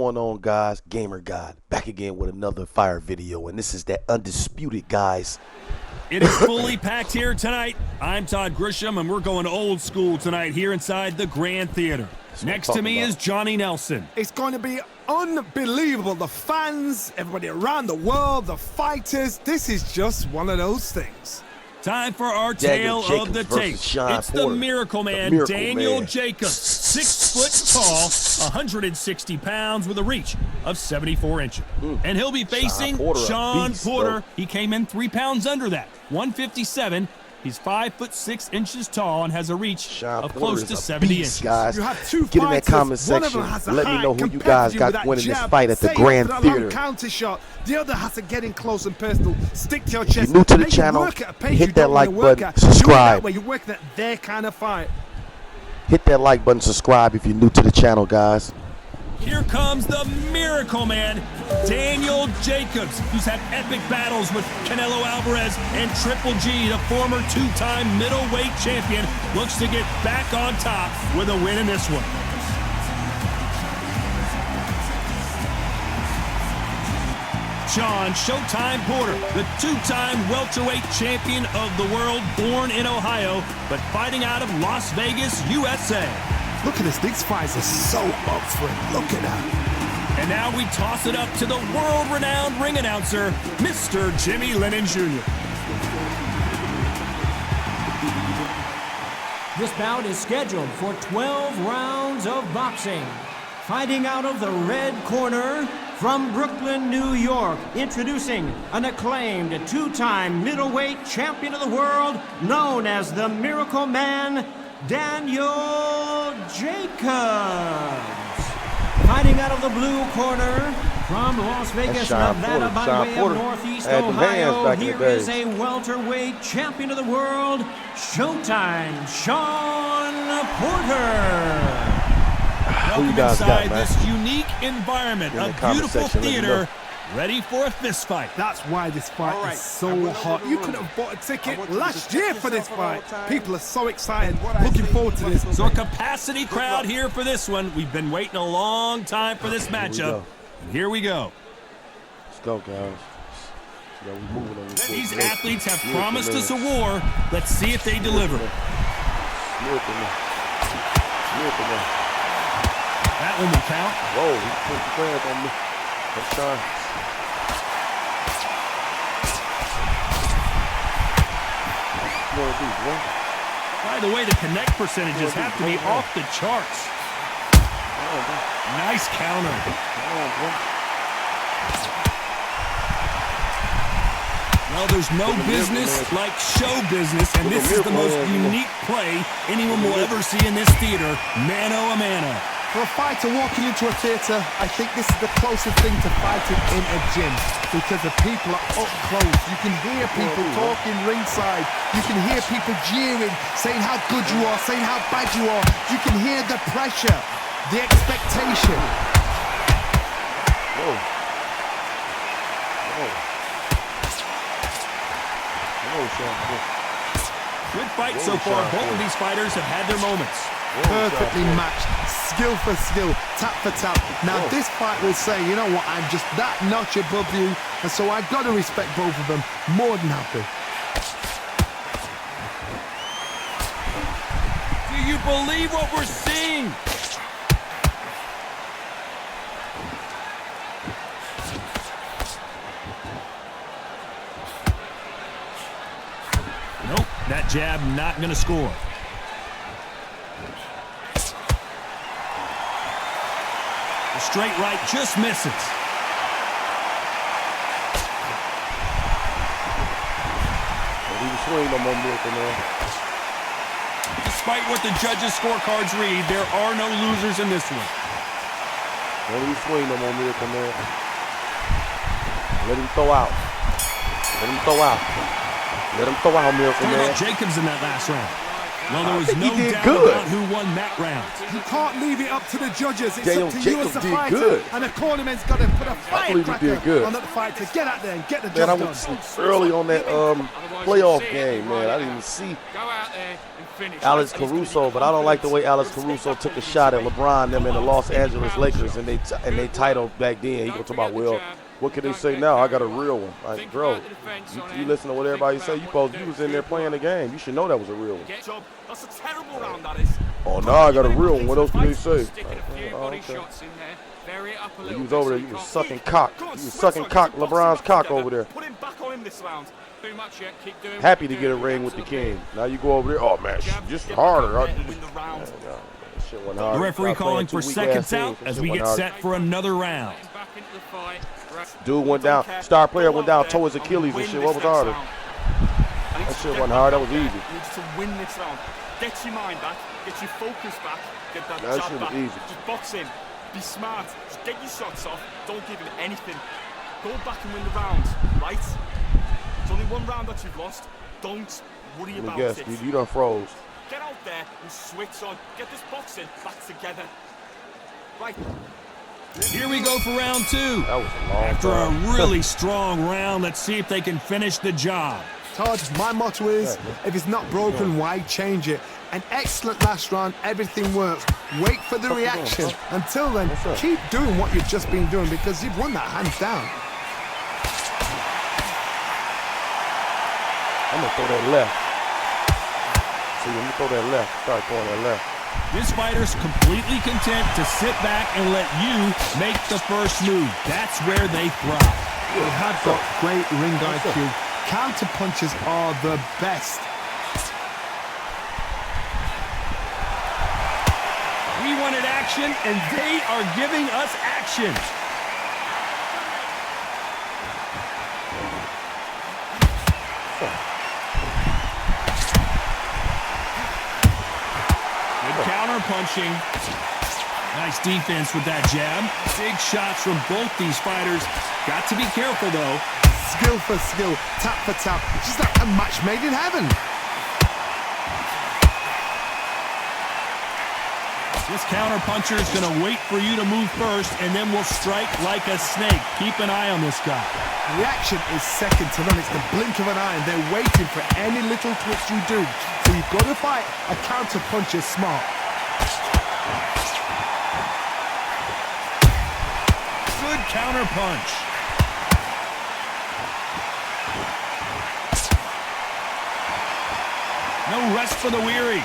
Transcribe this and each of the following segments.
What's going on, guys? Gamer God back again with another fire video, and this is that Undisputed, guys. It is fully packed here tonight. I'm Todd Grisham, and we're going old school tonight here inside the Grand Theater. Next to me is Johnny Nelson. It's going to be unbelievable. The fans, everybody around the world, the fighters. This is just one of those things. Time for our tale of the tape. It's the Miracle Man, Daniel Jacobs, 6 foot tall, 160 pounds with a reach of 74 inches. And he'll be facing Shawn Porter. He came in 3 pounds under that, 157. He's 5 foot 6 inches tall and has a reach of close to 70 inches. Guys, you have two get in that comment section. Let me know who you guys got winning this fight at the Grand Theater. Counter shot. The other has to get in close and personal. Stick to your chest. If you're new to the channel, hit that like button, subscribe. You're working at their kind of fight. Hit that like button, subscribe if you're new to the channel, guys. Here comes the Miracle Man, Daniel Jacobs, who's had epic battles with Canelo Alvarez and Triple G, the former 2-time middleweight champion, looks to get back on top with a win in this one. Shawn Showtime Porter, the 2-time welterweight champion of the world, born in Ohio, but fighting out of Las Vegas, USA. Look at this. These fights are so up for it. Look at that. And now we toss it up to the world-renowned ring announcer, Mr. Jimmy Lennon Jr. This bout is scheduled for 12 rounds of boxing. Fighting out of the red corner, from Brooklyn, New York, introducing an acclaimed 2-time middleweight champion of the world, known as the Miracle Man, Daniel Jacobs. Fighting out of the blue corner, from Las Vegas, Nevada, by way of Northeast Ohio, here is a welterweight champion of the world, Showtime, Shawn Porter. Welcome inside this unique environment, a beautiful theater, ready for a fist fight. That's why this fight is so hot. You could have bought a ticket last year for this fight. People are so excited, looking forward to this. So a capacity crowd here for this one. We've been waiting a long time for this matchup. Here we go. Let's go, guys. These athletes have promised us a war. Let's see if they deliver. That one will count. Whoa, he put the hands on me. That's Shawn. By the way, the connect percentages have to be off the charts. Nice counter. Well, there's no business like show business, and this is the most unique play anyone will ever see in this theater, mano a mano. For a fighter walking into a theater, I think this is the closest thing to fighting in a gym, because the people are up close. You can hear people talking ringside. You can hear people jeering, saying how good you are, saying how bad you are. You can hear the pressure, the expectation. Good fight so far. Both of these fighters have had their moments. Perfectly matched, skill for skill, tap for tap. Now this fight will say, you know what, I'm just that notch above you, and so I've got to respect both of them. More than happy. Do you believe what we're seeing? Nope, that jab not going to score. The straight right just misses. Despite what the judges' scorecards read, there are no losers in this one. Don't even swing no more, Miracle Man. Let him throw out. Let him throw out. Let him throw out, Miracle Man. Jacobs in that last round. Well, there was no doubt about who won that round. You can't leave it up to the judges. It's Daniel up to Jacobs you as the did fighter. good. And the cornerman's got to put a firecracker on that fight to get out there and get the job I done. went to sleep early on that playoff game, man. I didn't even see Alex Caruso, but I don't like the way Alex Caruso took a shot at LeBron them in the Los Angeles Lakers, and they titled back then. He gonna talk about, well, what can they say now? I got a real one. Like, bro, you listen to what everybody say. You was in there playing the game. You should know that was a real one. That's a terrible round, that is. Oh, no, I got a real one. What else can they say? When you was over there, you was sucking cock. You was sucking cock, LeBron's cock over there. Put him back on him this round. Too much yet. Keep doing. Happy to get a ring with the king. Now you go over there. Oh, man, just harder. The referee calling for seconds out as we get set for another round. Dude went down. Star player went down, tore his Achilles and shit. What was harder? That shit wasn't hard. That was easy. Needs to win this round. Get your mind back. Get your focus back. Get that jab back. Easy. Just box in. Be smart. Just get your shots off. Don't give him anything. Go back and win the round, right? It's only one round that you've lost. Don't worry about it. Dude, you done froze. Get out there and switch on. Get this boxing back together. Right. Here we go for round two. That was a long After time. a really strong round, let's see if they can finish the job. Todd, my motto is, if it's not broken, why change it? An excellent last round, everything works. Wait for the reaction. Until then, keep doing what you've just been doing because you've won that hands down. I'm going to throw that left. See, when you throw that left, start throwing that left. This fighter's completely content to sit back and let you make the first move. That's where they thrive. They have got great ring IQ. Counter punches are the best. We wanted action, and they are giving us action. Good counter punching. Nice defense with that jab. Big shots from both these fighters. Got to be careful, though. Skill for skill, tap for tap. Just like a match made in heaven. This counter-puncher is going to wait for you to move first, and then will strike like a snake. Keep an eye on this guy. Reaction is second to none. It's the blink of an eye, and they're waiting for any little twitch you do. So you've got to fight a counter-puncher smart. Good counter-punch. No rest for the weary.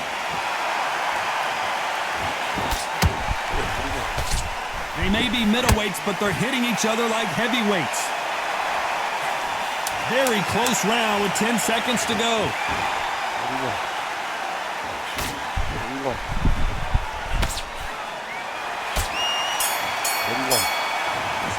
They may be middleweights, but they're hitting each other like heavyweights. Very close round with 10 seconds to go.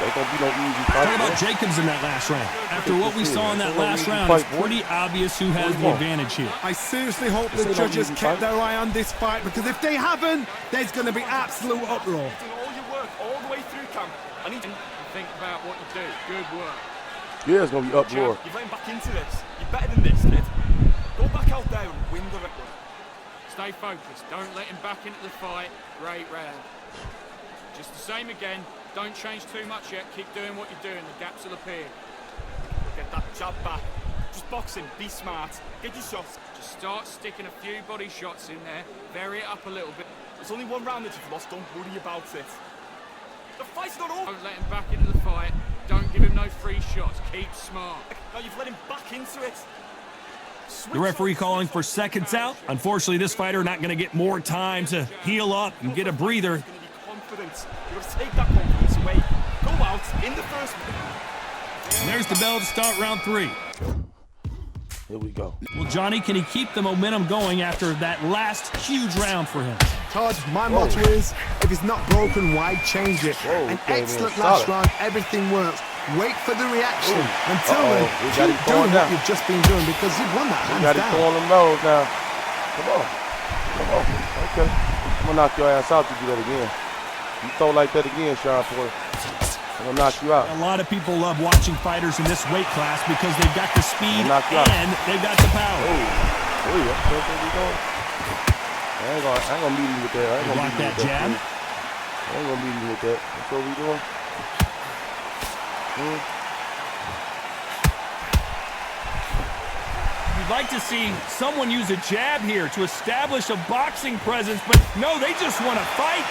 Talk about JACOBS in that last round. After what we saw in that last round, it's pretty obvious who has the advantage here. I seriously hope the judges kept their eye on this fight, because if they haven't, there's going to be absolute uproar. All your work all the way through, camp. I need to think about what you do. Good work. Yeah, it's going to be uproar. You've let him back into this. You're better than this, kid. Go back out there and win the round. Stay focused. Don't let him back into the fight. Great round. Just the same again. Don't change too much yet. Keep doing what you're doing. The gaps will appear. Get that jab back. Just box him. Be smart. Get your shots. Just start sticking a few body shots in there. Vary it up a little bit. There's only one round that you've lost. Don't worry about it. The fight's not over. Don't let him back into the fight. Don't give him no free shots. Keep smart. Now you've let him back into it. The referee calling for seconds out. Unfortunately, this fighter not going to get more time to heal up and get a breather. You've got to take that confidence away. Go out in the first minute. And there's the bell to start round 3. Here we go. Well, Johnny, can he keep the momentum going after that last huge round for him? Todd, my motto is, if it's not broken, why change it? An excellent last round, everything works. Wait for the reaction. Until then, keep doing what you've just been doing, because you've won that hands down. You got him throwing them lows now. Come on. Come on. Okay. I'm going to knock your ass out if you do that again. You throw like that again, Sean Porter, I'm going to knock you out. A lot of people love watching fighters in this weight class because they've got the speed and they've got the power. Oh, yeah. That's what we're doing. I ain't gonna meet you with that. I ain't gonna Block meet you that with jab. that. I ain't gonna meet you with that. That's what we doing. You'd like to see someone use a jab here to establish a boxing presence, but no, they just want to fight.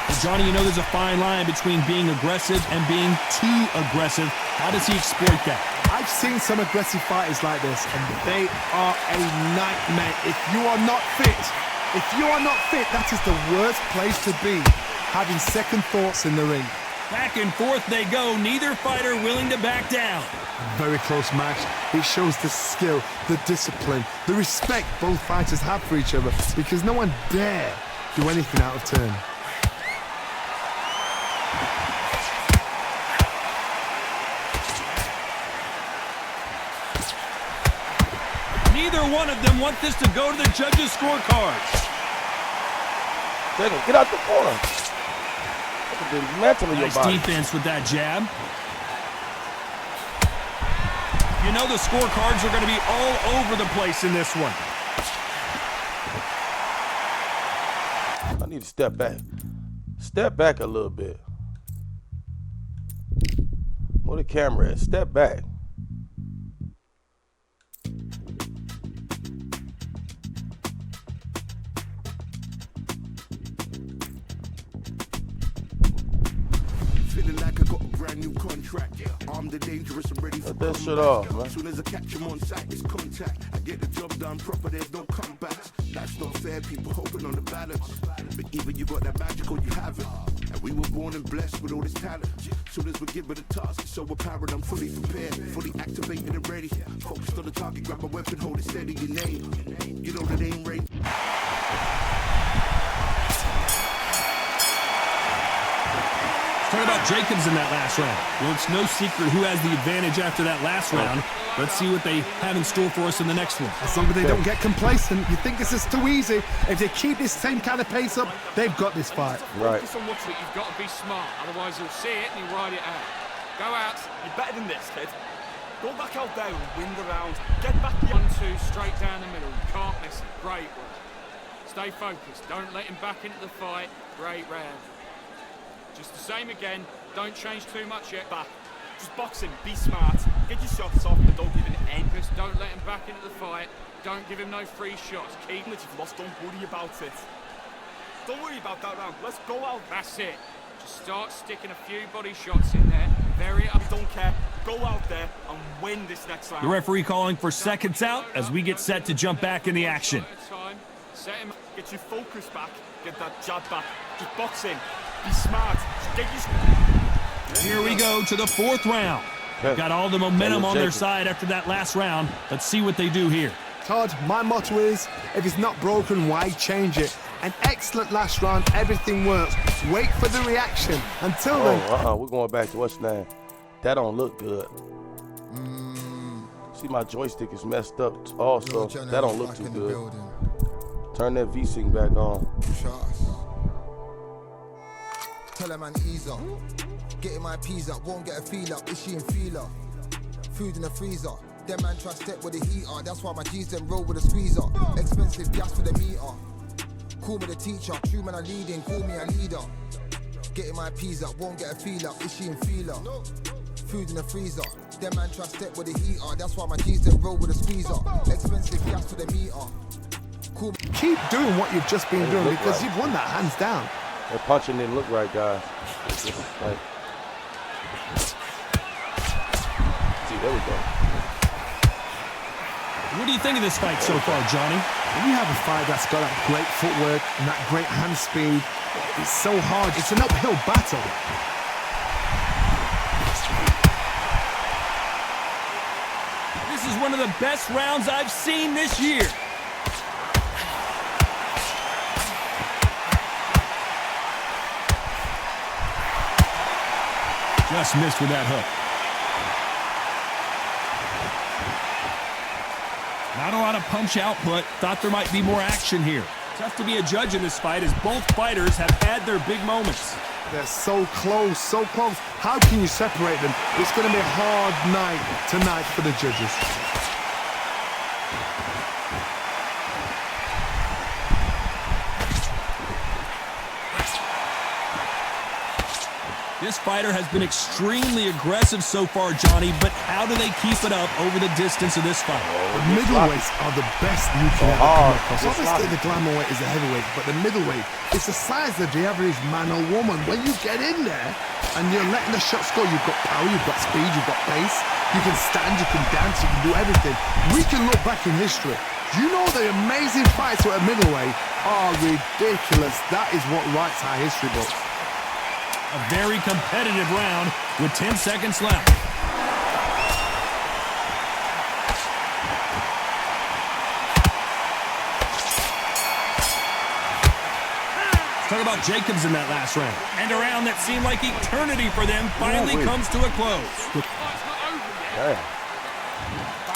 Well, Johnny, you know there's a fine line between being aggressive and being too aggressive. How does he exploit that? I've seen some aggressive fighters like this, and they are a nightmare. If you are not fit, that is the worst place to be, having second thoughts in the ring. Back and forth they go, neither fighter willing to back down. Very close match. It shows the skill, the discipline, the respect both fighters have for each other, because no one dare do anything out of turn. Neither one of them want this to go to the judges' scorecards. Get out the corner. Nice defense with that jab. You know the scorecards are going to be all over the place in this one. I need to step back. Step back a little bit. Where the camera is? Step back. Feeling like I got a brand new contract. Armed and dangerous and ready for that shit off, man. As soon as I catch him on sight, it's contact. I get the job done proper, there's no comebacks. That's not fair, people hoping on the balance. But even you got that magical, you have it. And we were born and blessed with all this talent. Soon as we're given the task, it's so apparent I'm fully prepared, fully activated and ready. Focused on the target, grab my weapon, hold it steady, your name. You know that aim rate. Talk about Jacobs in that last round. Well, it's no secret who has the advantage after that last round. Let's see what they have in store for us in the next one. As long as they don't get complacent, you think this is too easy. If they keep this same kind of pace up, they've got this fight. Right. You've got to be smart, otherwise you'll see it and you'll ride it out. Go out. You're better than this, kid. Go back out there and win the round. Get back. 1-2 straight down the middle. You can't miss it. Great work. Stay focused. Don't let him back into the fight. Great round. Just the same again. Don't change too much yet. Back. Just box him. Be smart. Get your shots off, but don't give him any. Just don't let him back into the fight. Don't give him no free shots. Keep Even if you've lost, don't worry about it. Don't worry about that round. Let's go out. That's it. Just start sticking a few body shots in there. Very up. We don't care. Go out there and win this next round. The referee calling for seconds out as we get set to jump back in the action. Set him. Get your focus back. Get that jab back. Just box in. Be smart. Just get your... Here we go to the fourth round. Got all the momentum on their side after that last round. Let's see what they do here. Todd, my motto is, if it's not broken, why change it? An excellent last round, everything works. Wait for the reaction. Until then... We're going back to what's name. That don't look good. See, my joystick is messed up also. That don't look too good. Turn that V-Sync back on. Tell her man ease up. Getting my peas up, won't get a feel up. Is she in feeler? Food in the freezer. Them man try step with the heater. That's why my G's them roll with a squeezer. Expensive gas for the meter. Call me the teacher. True man I leading, call me a leader. Getting my peas up, won't get a feel up. Is she in feeler? Food in the freezer. Them man try step with the heater. That's why my G's them roll with a squeezer. Expensive gas for the meter. Cool. Keep doing what you've just been doing because you've won that hands down. That punching didn't look right, guys. Like, see, there we go. What do you think of this fight so far, Johnny? When you have a fight that's got that great footwork and that great hand speed, it's so hard. It's an uphill battle. This is one of the best rounds I've seen this year. Just missed with that hook. Not a lot of punch output. Thought there might be more action here. Tough to be a judge in this fight as both fighters have had their big moments. They're so close, so close. How can you separate them? It's going to be a hard night tonight for the judges. This fighter has been extremely aggressive so far, Johnny, but how do they keep it up over the distance of this fight? The middleweights are the best you can ever come across. Obviously, the glamour weight is the heavyweight, but the middleweight, it's the size of the average man or woman. When you get in there and you're letting the shots go, you've got power, you've got speed, you've got pace, you can stand, you can dance, you can do everything. We can look back in history. You know the amazing fights at a middleweight are ridiculous. That is what writes our history books. A very competitive round with 10 seconds left. Talk about Jacobs in that last round. And a round that seemed like eternity for them finally comes to a close.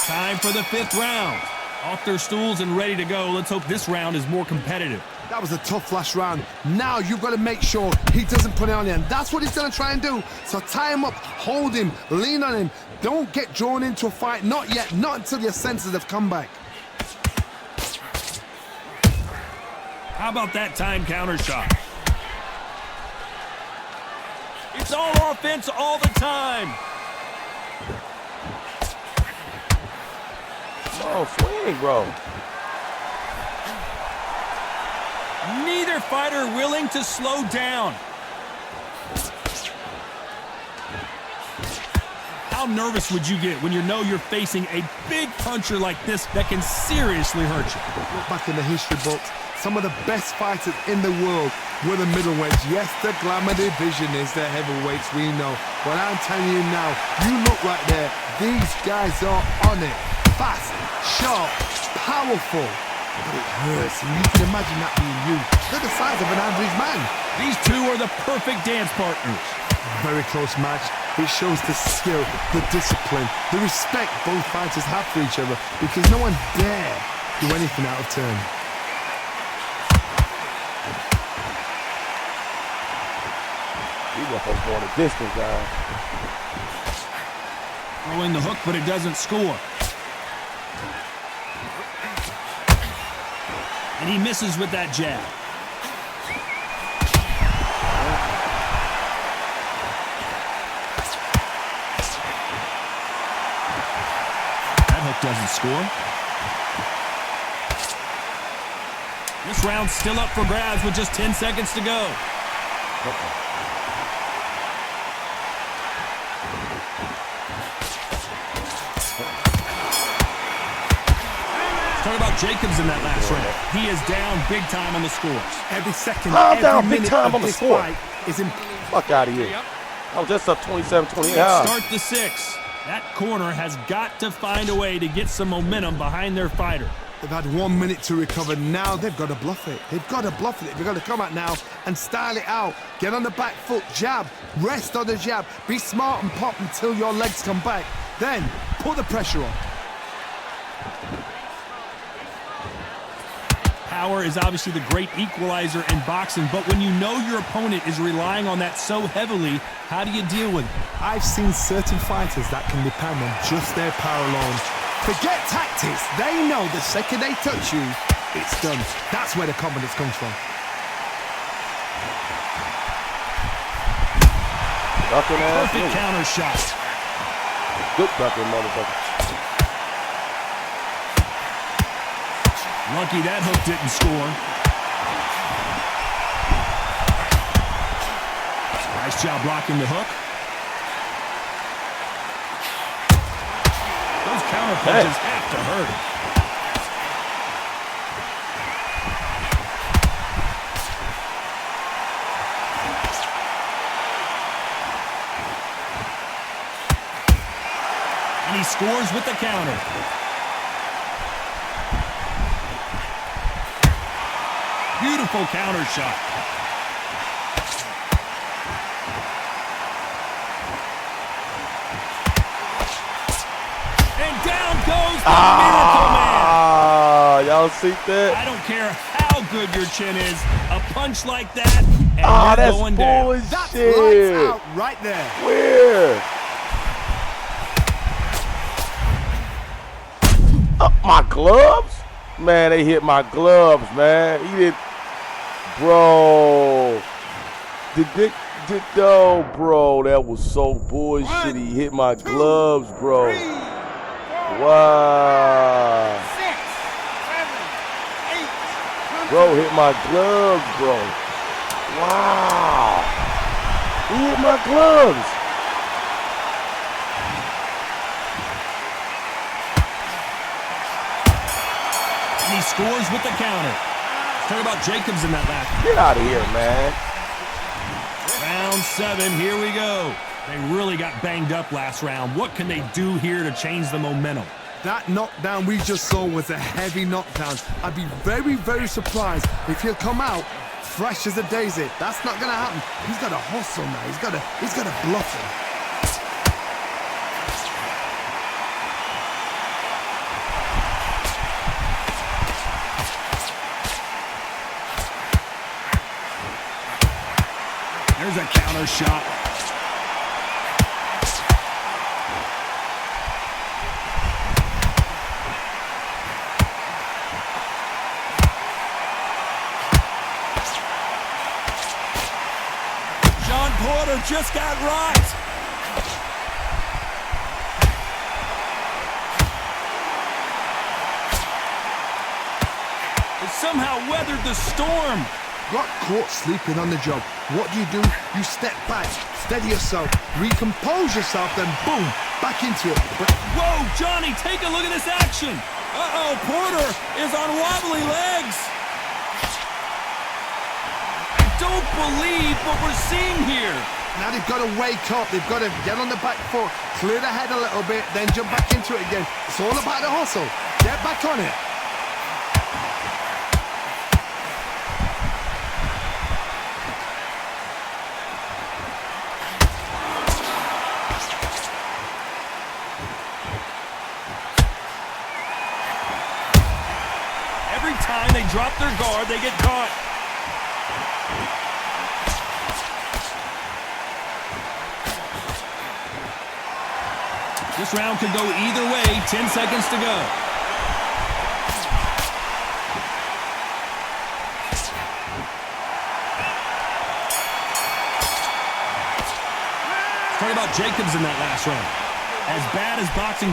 Time for the 5th round. Off their stools and ready to go. Let's hope this round is more competitive. That was a tough last round. Now you've got to make sure he doesn't put it on you, and that's what he's going to try and do. So tie him up, hold him, lean on him. Don't get drawn into a fight. Not yet. Not until your senses have come back. How about that time counter shot? It's all offense all the time. Oh, swing, bro. Neither fighter willing to slow down. How nervous would you get when you know you're facing a big puncher like this that can seriously hurt you? Look back in the history books. Some of the best fighters in the world were the middleweights. Yes, the glamour division is the heavyweights, we know. But I'm telling you now, you look right there. These guys are on it. Fast, sharp, powerful. But it hurts, and you can imagine that being you. They're the size of an average man. These two are the perfect dance partners. Very close match. It shows the skill, the discipline, the respect both fighters have for each other, because no one dare do anything out of turn. He went for going the distance, guys. Throwing the hook, but it doesn't score. And he misses with that jab. That hook doesn't score. This round's still up for grabs with just 10 seconds to go. Talk about Jacobs in that last round. He is down big time on the scores. Every second, I'm every down big minute time of on the this score. fight is important. Fuck out of here. I was just up 27-28. Start the 6. That corner has got to find a way to get some momentum behind their fighter. They've had 1 minute to recover. Now they've got to bluff it. They've got to bluff it. They've got to come out now and style it out. Get on the back foot, jab, rest on the jab. Be smart and pop until your legs come back. Then put the pressure on. Power is obviously the great equalizer in boxing, but when you know your opponent is relying on that so heavily, how do you deal with it? I've seen certain fighters that can depend on just their power alone. Forget tactics. They know the second they touch you, it's done. That's where the confidence comes from. Perfect counter shot. Good ducking, motherfucker. Lucky that hook didn't score. Nice job blocking the hook. Those counter punches have to hurt. And he scores with the counter. Beautiful counter shot. And down goes the Miracle Man. Y'all see that? I don't care how good your chin is. A punch like that, and you're that's going down. bullshit. That's lights out right there. Weird. My gloves? Man, they hit my gloves, man. He did, bro. No, bro, that was so bullshit. He hit my gloves, bro. Wow. 6, 7, 8. Bro hit my gloves, bro. Wow. He hit my gloves. And he scores with the counter. Let's talk about Jacobs in that last. Get out of here, man. Round 7, here we go. They really got banged up last round. What can they do here to change the momentum? That knockdown we just saw was a heavy knockdown. I'd be very, very surprised if he'll come out fresh as a daisy. That's not gonna happen. He's got to hustle now. He's got to bluff him. There's a counter shot. Porter just got right. He somehow weathered the storm. Got caught sleeping on the job. What do? You step back, steady yourself, recompose yourself, then boom, back into it. But whoa, Johnny, take a look at this action. Uh-oh, Porter is on wobbly legs. Don't believe what we're seeing here. Now they've got to wake up. They've got to get on the back foot, clear the head a little bit, then jump back into it again. It's all about the hustle. Get back on it. Every time they drop their guard, they get caught. This round could go either way. 10 seconds to go. Let's talk about Jacobs in that last round. As bad as boxing.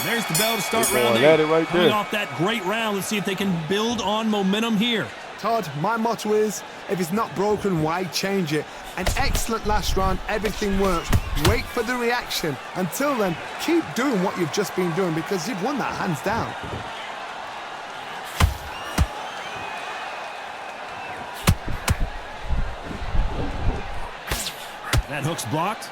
There's the bell to start round 8. Right Coming off that great round, let's see if they can build on momentum here. Todd, my motto is, if it's not broken, why change it? An excellent last round, everything works. Wait for the reaction. Until then, keep doing what you've just been doing because you've won that hands down. That hook's blocked.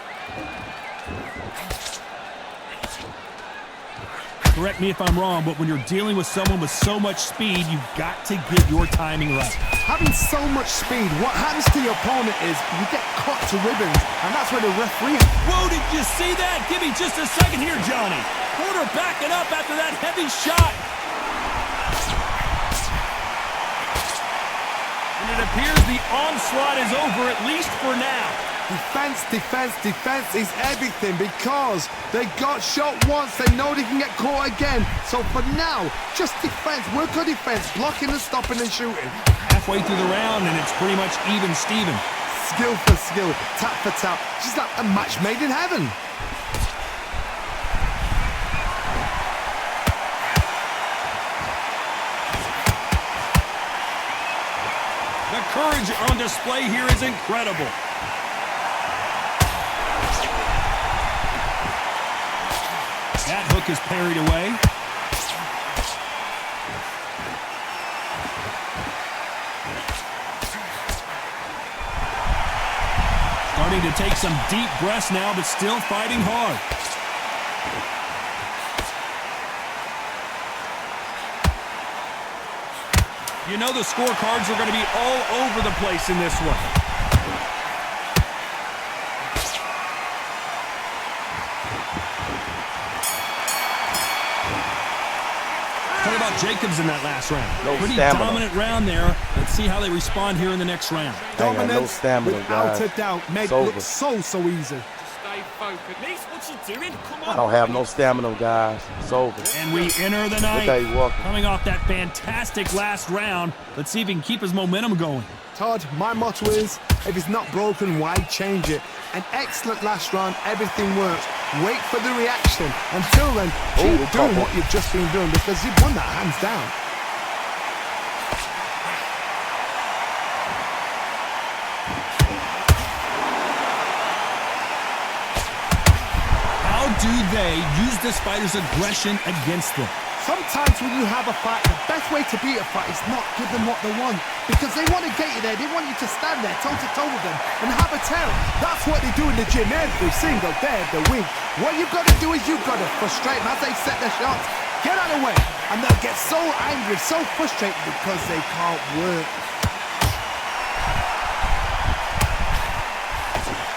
Correct me if I'm wrong, but when you're dealing with someone with so much speed, you've got to get your timing right. Having so much speed, what happens to your opponent is you get cut to ribbons, and that's where the referee... Whoa, did you see that? Give me just a second here, Johnny. Porter backing up after that heavy shot. And it appears the onslaught is over, at least for now. Defense, defense, defense is everything because they got shot once, they know they can get caught again. So for now, just defense, work on defense, blocking and stopping and shooting. Halfway through the round and it's pretty much even Steven. Skill for skill, tap for tap, just like a match made in heaven. The courage on display here is incredible. That hook is parried away. Starting to take some deep breaths now, but still fighting hard. You know the scorecards are going to be all over the place in this one. Talk about about Jacobs in that last round? No Pretty stamina. dominant round there. Let's see how they respond here in the next round. Dominance, no stamina, without guys. a doubt, made It's it over. look so easy. Stay focused. Nice, what's he doing? Come on. I don't have no stamina, guys. It's over. And we enter the Look how night. he's walking. Coming off that fantastic last round, let's see if he can keep his momentum going. Todd, my motto is, if it's not broken, why change it? An excellent last round, everything works. Wait for the reaction. Until then, keep doing what you've just been doing because you've won that hands down. How do they use this fighter's aggression against them? Sometimes when you have a fight, the best way to beat a fight is not give them what they want. Because they want to get you there. They want you to stand there toe-to-toe with them and have a tell. That's what they do in the gym. Every single day of the week. What you've got to do is you've got to frustrate them as they set their shots. Get out of the way. And they'll get so angry, so frustrated because they can't work.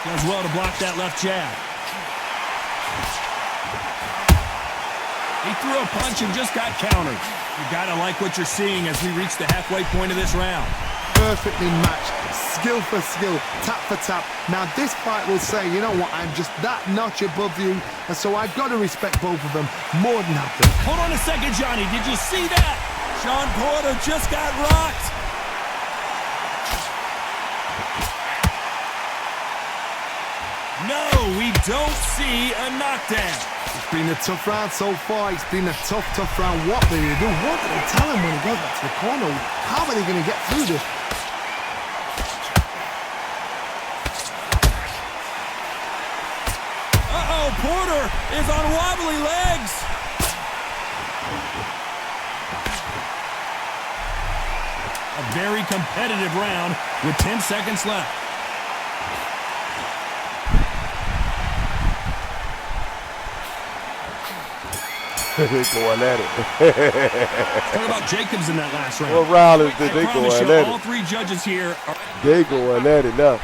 Does well to block that left jab. He threw a punch and just got countered. You gotta like what you're seeing as we reach the halfway point of this round. Perfectly matched, skill for skill, tap for tap. Now this fight will say, you know what, I'm just that notch above you, and so I've got to respect both of them more than happy. Hold on a second, Johnny. Did you see that? Shawn Porter just got rocked. No, we don't see a knockdown. It's been a tough round so far. It's been a tough round. What do they do? What do they tell him when he goes back to the corner? How are they going to get through this? Uh-oh, Porter is on wobbly legs. A very competitive round with 10 seconds left. They going at it. What about Jacobs in that last round? What round is this? I They promise going you, at all it. three judges here are... They going at it now.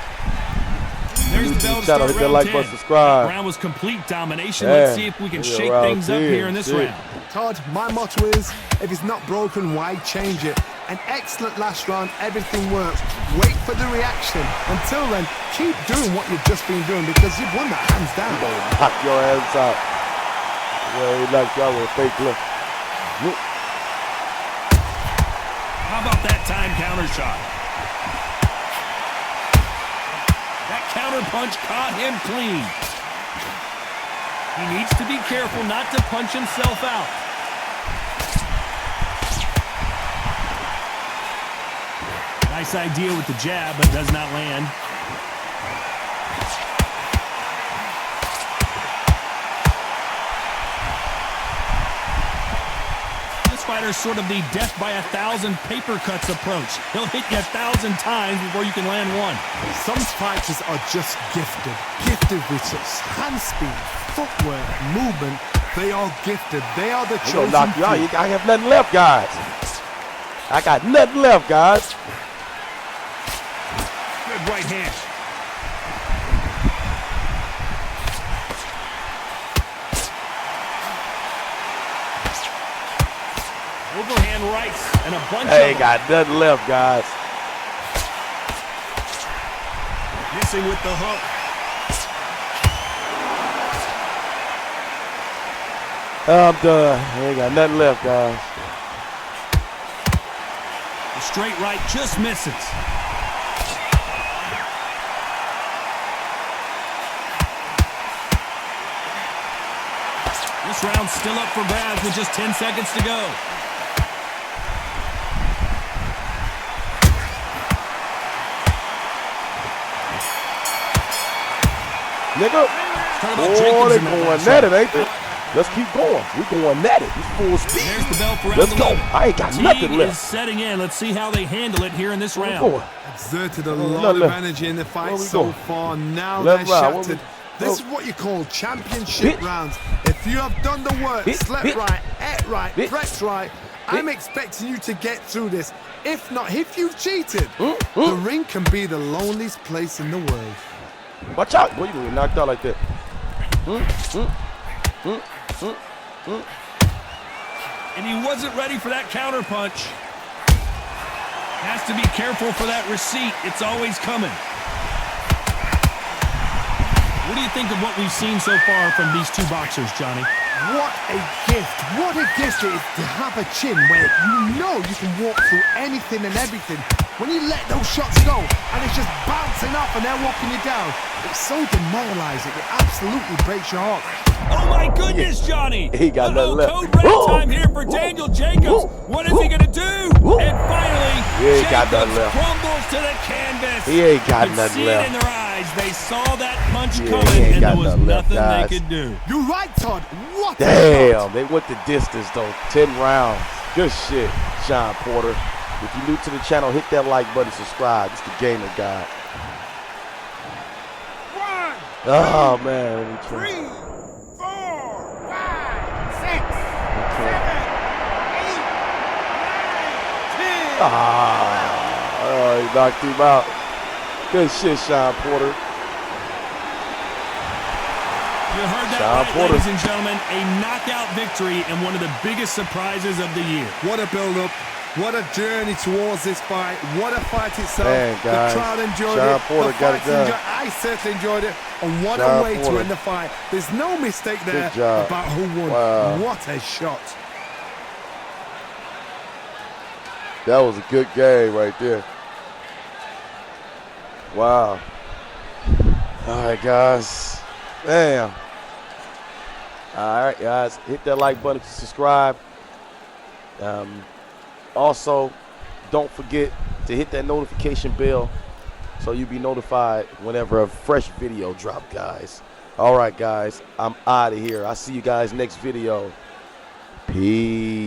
There's the bell to Channel, start hit that round like, 10. button, subscribe. That round was complete domination. Yeah. Let's see if we can Yeah, shake round things up 10, here in this shit. round. Todd, my motto is, if it's not broken, why change it? An excellent last round, everything works. Wait for the reaction. Until then, keep doing what you've just been doing because you've won that hands down. Knock your ass out. Yeah, he knocked y'all with a fake look. How about that time counter shot? That counter punch caught him clean. He needs to be careful not to punch himself out. Nice idea with the jab, but does not land. This fighter's sort of the death by 1,000 paper cuts approach. He'll hit you 1,000 times before you can land one. Some fighters are just gifted. Gifted with such hand speed, footwork, movement. They are gifted. They are the He chosen gonna knock you out. few. I have nothing left, guys. I got nothing left, guys. Good right hand. Overhand rights and a bunch I ain't of got nothing left, guys. missing with the hook. I'm done. I ain't got nothing left, guys. The straight right just misses. This round's still up for grabs with just 10 seconds to go. Nigga, boy, they going at it, ain't they? Let's keep going. We going at it. It's full speed. There's the bell for round Let's go. 11. I ain't got nothing Fatigue left. is setting in. Let's see how they handle it here in this round. Going. Exerted a Nothing lot of left. energy in the fight Where we so going? far. Now Left they're round. Where shattered. we- This is what you call championship Hit. rounds. If you have done the work, Hit. slept Hit. right, ate right, Hit. dressed right, I'm expecting you to get through this. If not, if you've cheated, Hmm? the ring can be the loneliest place in the world. Watch out. Boy, you gonna get knocked out like that. And he wasn't ready for that counter punch. Has to be careful for that receipt. It's always coming. What do you think of what we've seen so far from these two boxers, Johnny? What a gift. What a gift it is to have a chin where you know you can walk through anything and everything. When you let those shots go and it's just bouncing off and they're walking you down, it's so demoralizing. It absolutely breaks your heart. Oh my goodness, Johnny! He got nothing left. Code red time here for Daniel Jacobs. What is he gonna do? And finally, Jacobs crumbles to the canvas. He ain't got nothing left. In their eyes, they saw that punch coming, and there was nothing they could do. You're right, Todd. What? Damn, they went the distance though. 10 rounds. Good shit, Shawn Porter. If you're new to the channel, hit that like button, subscribe. It's the Gamer Guy. Oh man, let me try. 3, 4, 5, 6, 7, 8, 9, 10. Oh, he knocked him out. Good shit, Shawn Porter. You heard that right, ladies and gentlemen. A knockout victory and one of the biggest surprises of the year. What a build-up. What a journey towards this fight. What a fight itself. Man, guys, the crowd enjoyed Shawn it. Porter got it done. I certainly enjoyed it. And what Shawn a way Porter. to end the fight. There's no mistake there about who won. Wow. What a shot. That was a good game right there. Wow. All right, guys. Damn. All right, guys. Hit that like button to subscribe. Also, don't forget to hit that notification bell so you'll be notified whenever a fresh video drop, guys. All right, guys. I'm out of here. I'll see you guys next video. Peace.